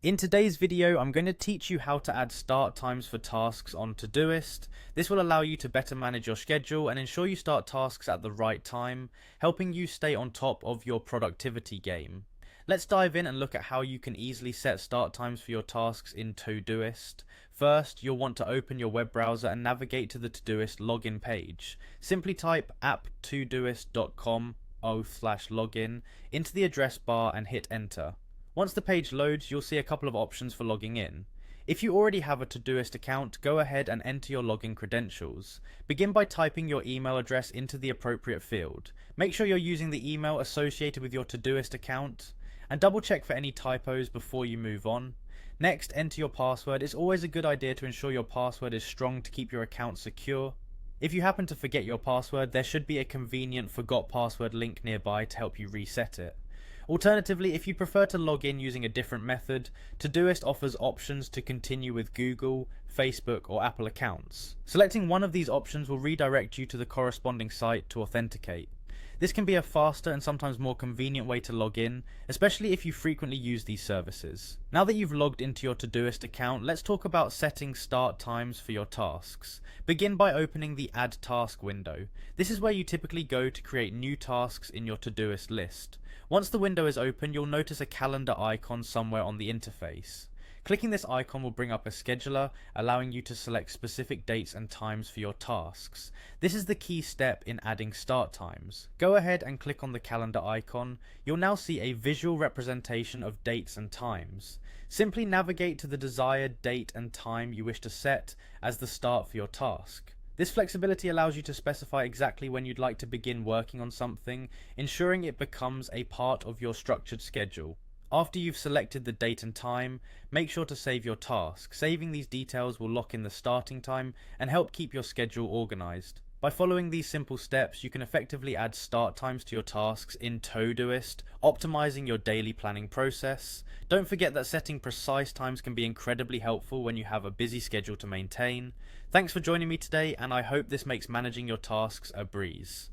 In today's video, I'm going to teach you how to add start times for tasks on Todoist. This will allow you to better manage your schedule and ensure you start tasks at the right time, helping you stay on top of your productivity game. Let's dive in and look at how you can easily set start times for your tasks in Todoist. First, you'll want to open your web browser and navigate to the Todoist login page. Simply type app.todoist.com/login into the address bar and hit enter. Once the page loads, you'll see a couple of options for logging in. If you already have a Todoist account, go ahead and enter your login credentials. Begin by typing your email address into the appropriate field. Make sure you're using the email associated with your Todoist account, and double check for any typos before you move on. Next, enter your password. It's always a good idea to ensure your password is strong to keep your account secure. If you happen to forget your password, there should be a convenient forgot password link nearby to help you reset it. Alternatively, if you prefer to log in using a different method, Todoist offers options to continue with Google, Facebook, or Apple accounts. Selecting one of these options will redirect you to the corresponding site to authenticate. This can be a faster and sometimes more convenient way to log in, especially if you frequently use these services. Now that you've logged into your Todoist account, let's talk about setting start times for your tasks. Begin by opening the Add Task window. This is where you typically go to create new tasks in your Todoist list. Once the window is open, you'll notice a calendar icon somewhere on the interface. Clicking this icon will bring up a scheduler, allowing you to select specific dates and times for your tasks. This is the key step in adding start times. Go ahead and click on the calendar icon. You'll now see a visual representation of dates and times. Simply navigate to the desired date and time you wish to set as the start for your task. This flexibility allows you to specify exactly when you'd like to begin working on something, ensuring it becomes a part of your structured schedule. After you've selected the date and time, make sure to save your task. Saving these details will lock in the starting time and help keep your schedule organized. By following these simple steps, you can effectively add start times to your tasks in Todoist, optimizing your daily planning process. Don't forget that setting precise times can be incredibly helpful when you have a busy schedule to maintain. Thanks for joining me today, and I hope this makes managing your tasks a breeze.